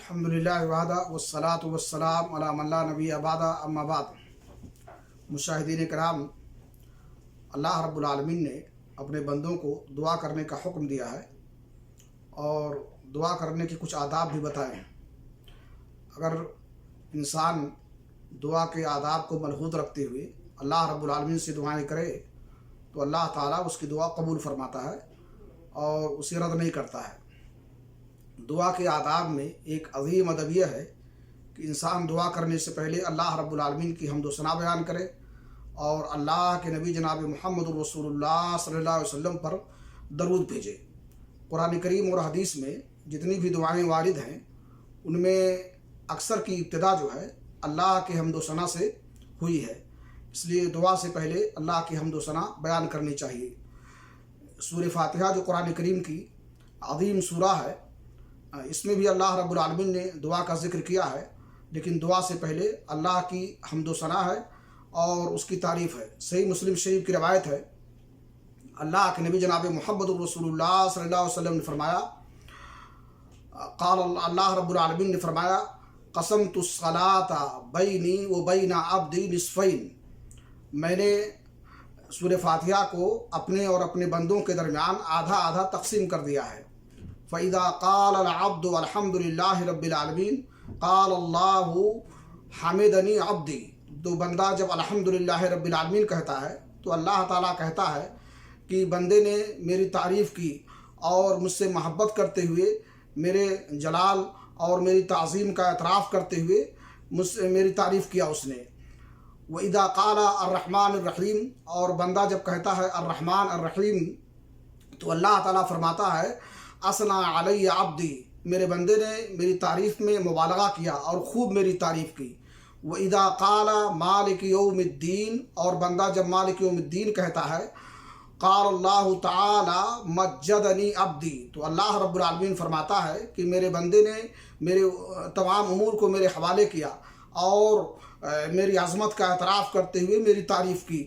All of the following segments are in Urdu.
الحمدللہ وحدہ والصلاۃ والسلام علی من لا نبی بعد اما بعد۔ مشاہدین کرام، اللہ رب العالمین نے اپنے بندوں کو دعا کرنے کا حکم دیا ہے اور دعا کرنے کے کچھ آداب بھی بتائے ہیں۔ اگر انسان دعا کے آداب کو ملحوظ رکھتے ہوئے اللہ رب العالمین سے دعائیں کرے تو اللہ تعالیٰ اس کی دعا قبول فرماتا ہے اور اسے رد نہیں کرتا ہے۔ دعا کے آداب میں ایک عظیم ادب یہ ہے کہ انسان دعا کرنے سے پہلے اللہ رب العالمین کی حمد و ثنا بیان کرے اور اللہ کے نبی جناب محمد الرسول اللہ صلی اللہ علیہ وسلم پر درود بھیجے۔ قرآن کریم اور حدیث میں جتنی بھی دعائیں وارد ہیں ان میں اکثر کی ابتدا جو ہے اللہ کے حمد و ثنا سے ہوئی ہے، اس لیے دعا سے پہلے اللہ کی حمد و ثنا بیان کرنی چاہیے۔ سورہ فاتحہ جو قرآن کریم کی عظیم سورہ ہے، اس میں بھی اللہ رب العالمین نے دعا کا ذکر کیا ہے، لیکن دعا سے پہلے اللہ کی حمد و ثنا ہے اور اس کی تعریف ہے۔ صحیح مسلم شریف کی روایت ہے، اللہ کے نبی جناب محمد الرسول اللہ صلی اللہ علیہ وسلم نے فرمایا، قال اللہ رب العالمین نے فرمایا، قسمت الصلاۃ بینی و بین عبدی نصفین، میں نے سورہ فاتحہ کو اپنے اور اپنے بندوں کے درمیان آدھا آدھا تقسیم کر دیا ہے۔ فَإِذَا قَالَ الْعَبْدُ الْحَمْدُ لِلَّهِ رَبِّ الْعَالَمِينَ قَالَ اللَّهُ حَمِدَنِي عَبْدِي، تو بندہ جب الحمدللہ رب العالمین کہتا ہے تو اللہ تعالیٰ کہتا ہے کہ بندے نے میری تعریف کی اور مجھ سے محبت کرتے ہوئے میرے جلال اور میری تعظیم کا اعتراف کرتے ہوئے مجھ سے میری تعریف کیا اس نے۔ وَإِذَا قَالَ الرحمن الرحیم، اور بندہ جب کہتا ہے الرحمن الرحیم تو اللہ تعالیٰ فرماتا ہے، اثنا علی عبدی، میرے بندے نے میری تعریف میں مبالغہ کیا اور خوب میری تعریف کی۔ وَإِذَا قَالَ مالک یوم الدین، اور بندہ جب مالک یوم الدین کہتا ہے، قال اللہ تعالی مجدنی عبدی، تو اللہ رب العالمین فرماتا ہے کہ میرے بندے نے میرے تمام امور کو میرے حوالے کیا اور میری عظمت کا اعتراف کرتے ہوئے میری تعریف کی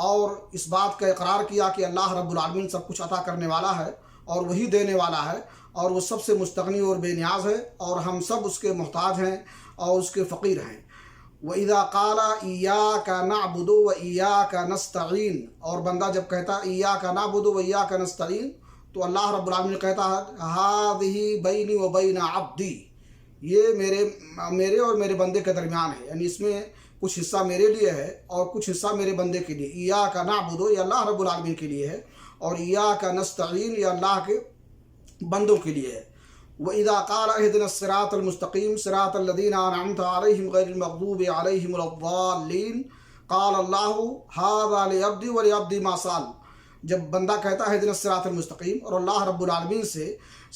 اور اس بات کا اقرار کیا کہ اللہ رب العالمین سب کچھ عطا کرنے والا ہے اور وہی دینے والا ہے اور وہ سب سے مستغنی اور بے نیاز ہے اور ہم سب اس کے محتاج ہیں اور اس کے فقیر ہیں۔ وَإِذَا قَالَ إِيَّاكَ نَعْبُدُ وَإِيَّاكَ نَسْتَعِينُ، اور بندہ جب کہتا ہے إِيَّاكَ نَعْبُدُ وَإِيَّاكَ نَسْتَعِينُ تو اللہ رب العالمین کہتا ہے، هَذِهِ بَيْنِي وَبَيْنَ عَبْدِي، یہ میرے اور میرے بندے کے درمیان ہے، یعنی اس میں کچھ حصہ میرے لیے ہے اور کچھ حصہ میرے بندے کے لیے۔ إِيَّاكَ نَعْبُدُ، یہ اللہ رب العالمین کے لیے ہے، اور إِيَّاكَ نَسْتَعِينُ، یہ اللہ کے بندوں کے لیے ہے۔ وَإِذَا قَالَ اهْدِنَا الصِّرَاطَ الْمُسْتَقِيمَ صِرَاطَ الَّذِينَ أَنْعَمْتَ عَلَيْهِمْ غَيْرِ الْمَغْضُوبِ عَلَيْهِمْ وَلَا الضَّالِّينَ قَالَ اللَّهُ هَذَا لِعَبْدِي وَلِعَبْدِي مَا سَأَلَ، جب بندہ کہتا ہے اهْدِنَا الصِّرَاطَ الْمُسْتَقِيمَ اور اللہ رب العالمین سے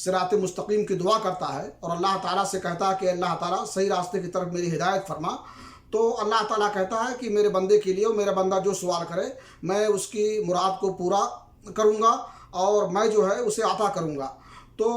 صراط مستقیم کی دعا کرتا ہے اور اللہ تعالیٰ سے کہتا ہے کہ اللہ تعالیٰ صحیح راستے کی طرف میری ہدایت فرما، تو اللہ تعالیٰ کہتا ہے کہ میرے بندے کے لیے اور میرا بندہ جو سوال کرے میں اس کی مراد کو پورا کروں گا اور میں جو ہے اسے عطا کروں گا۔ تو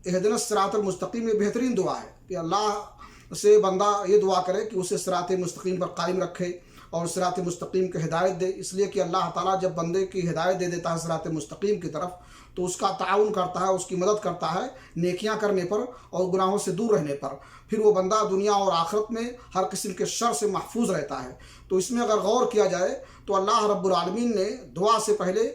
اہدنا الصراط المستقیم یہ بہترین دعا ہے کہ اللہ سے بندہ یہ دعا کرے کہ اسے صراط مستقیم پر قائم رکھے اور صراط مستقیم کی ہدایت دے، اس لیے کہ اللہ تعالیٰ جب بندے کی ہدایت دے دیتا ہے صراط مستقیم کی طرف تو اس کا تعاون کرتا ہے، اس کی مدد کرتا ہے نیکیاں کرنے پر اور گناہوں سے دور رہنے پر، پھر وہ بندہ دنیا اور آخرت میں ہر قسم کے شر سے محفوظ رہتا ہے۔ تو اس میں اگر غور کیا جائے تو اللہ رب العالمین نے دعا سے پہلے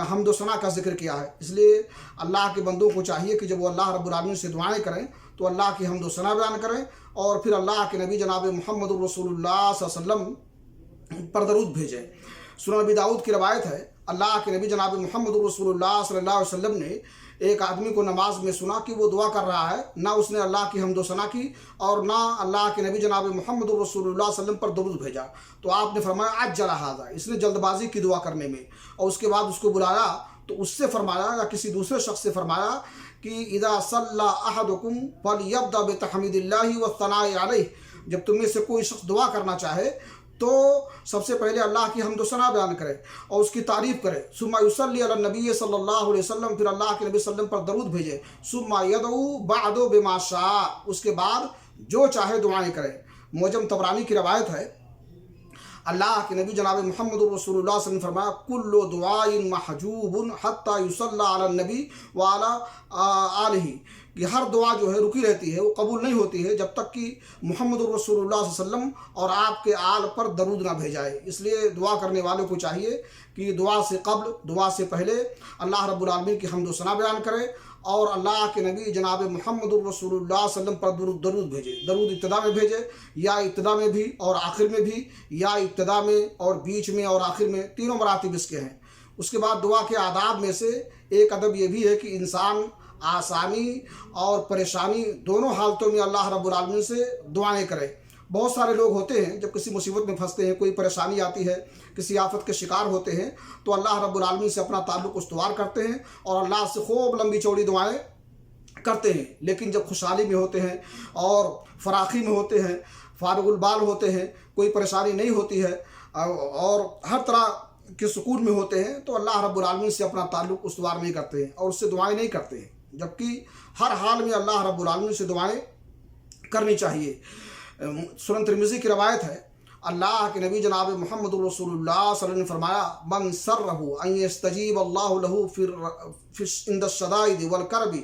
حمد و ثنا کا ذکر کیا ہے، اس لیے اللہ کے بندوں کو چاہیے کہ جب وہ اللہ رب العالمین سے دعائیں کریں تو اللہ کی حمد و ثنا بیان کریں اور پھر اللہ کے نبی جناب محمد الرسول اللہ صلی اللہ علیہ وسلم پر درود بھیجیں۔ سنن ابی داؤد کی روایت ہے، اللہ کے نبی جناب محمد الرسول اللہ صلی اللہ علیہ وسلم نے ایک آدمی کو نماز میں سنا کہ وہ دعا کر رہا ہے، نہ اس نے اللہ کی حمد و ثنا کی اور نہ اللہ کے نبی جناب محمد الرسول اللہ صلی اللہ علیہ وسلم پر درود بھیجا، تو آپ نے فرمایا عجل ھذا، اس نے جلد بازی کی دعا کرنے میں، اور اس کے بعد اس کو بلایا تو اس سے فرمایا یا کسی دوسرے شخص سے فرمایا کہ اذا صلی احدکم فلیبدأ بتحمید اللہ والثناء علیہ، جب تم میں سے کوئی شخص دعا کرنا چاہے تو سب سے پہلے اللہ کی حمد و ثنا بیان کرے اور اس کی تعریف کرے، ثم یصلی علی النبی صلی اللہ علیہ وسلم، پھر اللہ کے نبی صلی اللہ علیہ وسلم پر درود بھیجے، ثم یدعو بعد بما شاء، اس کے بعد جو چاہے دعائیں کرے۔ معجم طبرانی کی روایت ہے، اللہ کے نبی جناب محمد رسول اللہ صلی اللہ علیہ وسلم نے فرمایا کل دعاء محجوب حتی یصلی علی النبی وعلی آلہ، کہ ہر دعا جو ہے رکی رہتی ہے، وہ قبول نہیں ہوتی ہے جب تک کہ محمد رسول اللہ صلی اللہ علیہ وسلم اور آپ کے آل پر درود نہ بھیجائے۔ اس لیے دعا کرنے والوں کو چاہیے کہ دعا سے قبل، دعا سے پہلے اللہ رب العالمین کی حمد و ثنا بیان کرے اور اللہ کے نبی جناب محمد رسول اللہ صلی اللہ علیہ وسلم پر درود بھیجے۔ درود ابتدا میں بھیجے، یا ابتدا میں بھی اور آخر میں بھی، یا ابتدا میں اور بیچ میں اور آخر میں، تینوں مراتب اس کے ہیں۔ اس کے بعد دعا کے آداب میں سے ایک ادب یہ بھی ہے کہ انسان آسانی اور پریشانی دونوں حالتوں میں اللہ رب العالمین سے دعائیں کرے۔ بہت سارے لوگ ہوتے ہیں جب کسی مصیبت میں پھنستے ہیں، کوئی پریشانی آتی ہے، کسی آفت کے شکار ہوتے ہیں، تو اللہ رب العالمین سے اپنا تعلق استوار کرتے ہیں اور اللہ سے خوب لمبی چوڑی دعائیں کرتے ہیں۔ لیکن جب خوشحالی میں ہوتے ہیں اور فراخی میں ہوتے ہیں، فارغ البال ہوتے ہیں، کوئی پریشانی نہیں ہوتی ہے اور ہر طرح کے سکون میں ہوتے ہیں، تو اللہ رب العالمین سے اپنا تعلق استوار نہیں کرتے ہیں اور اس سے دعائیں نہیں کرتے ہیں، جبکہ ہر حال میں اللہ رب العالمین سے دعائیں کرنی چاہیے۔ سنن ترمذی کی روایت ہے، اللہ کے نبی جناب محمد رسول اللہ صلی اللہ علیہ وسلم نے فرمایا من سرہ ان یستجیب اللہ لہ عند الشدائد والکرب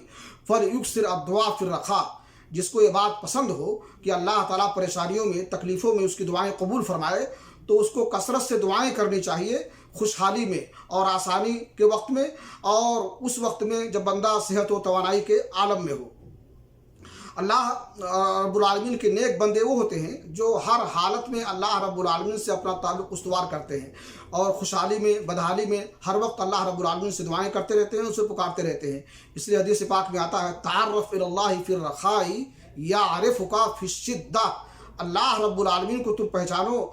فلیکثر الدعاء فی الرخاء، جس کو یہ بات پسند ہو کہ اللہ تعالیٰ پریشانیوں میں، تکلیفوں میں اس کی دعائیں قبول فرمائے، تو اس کو کثرت سے دعائیں کرنی چاہیے، خوشحالی میں اور آسانی کے وقت میں اور اس وقت میں جب بندہ صحت و توانائی کے عالم میں ہو۔ اللہ رب العالمین کے نیک بندے وہ ہوتے ہیں جو ہر حالت میں اللہ رب العالمین سے اپنا تعلق استوار کرتے ہیں اور خوشحالی میں، بدحالی میں ہر وقت اللہ رب العالمین سے دعائیں کرتے رہتے ہیں، اسے پکارتے رہتے ہیں۔ اس لیے حدیث پاک میں آتا ہے تعرف الی اللہ فی الرخاء یعرفک فی الشدہ، اللہ رب العالمین کو تم پہچانو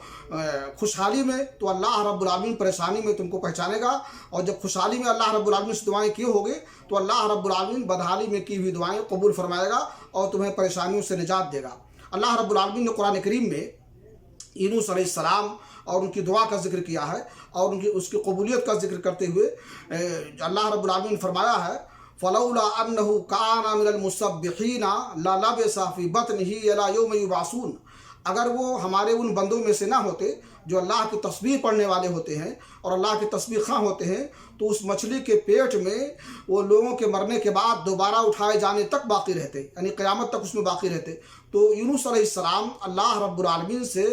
خوشحالی میں تو اللہ رب العالمین پریشانی میں تم کو پہچانے گا، اور جب خوشحالی میں اللہ رب العالمین سے دعائیں کیے ہوگے تو اللہ رب العالمین بدحالی میں کی ہوئی دعائیں قبول فرمائے گا اور تمہیں پریشانیوں سے نجات دے گا۔ اللہ رب العالمین نے قرآن کریم میں یونس علیہ السلام اور ان کی دعا کا ذکر کیا ہے اور اس کی قبولیت کا ذکر کرتے ہوئے اللہ رب العالمین نے فرمایا ہے فلولا انه كان من المسبحين للبث في بطنه الى يوم يبعثون، اگر وہ ہمارے ان بندوں میں سے نہ ہوتے جو اللہ کی تسبیح پڑھنے والے ہوتے ہیں اور اللہ کی تسبیح خواں ہوتے ہیں، تو اس مچھلی کے پیٹ میں وہ لوگوں کے مرنے کے بعد دوبارہ اٹھائے جانے تک باقی رہتے، یعنی قیامت تک اس میں باقی رہتے۔ تو یونس علیہ السلام اللہ رب العالمین سے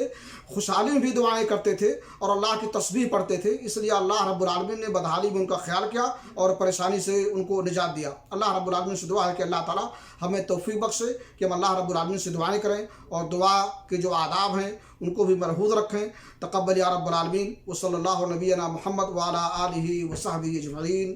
خوشحالی میں بھی دعائیں کرتے تھے اور اللہ کی تسبیح پڑھتے تھے، اس لیے اللہ رب العالمین نے بدحالی میں ان کا خیال کیا اور پریشانی سے ان کو نجات دیا۔ اللہ رب العالمین سے دعا ہے کہ اللہ تعالیٰ ہمیں توفیق بخشے کہ ہم اللہ رب العالمین سے دعائیں کریں اور دعا کے جو آداب ہیں ان کو بھی مرحوظ رکھیں۔ تقبل یا رب العالمین، وصلی اللہ نبینا محمد وعلی آلہ وصحبہ اجمعین۔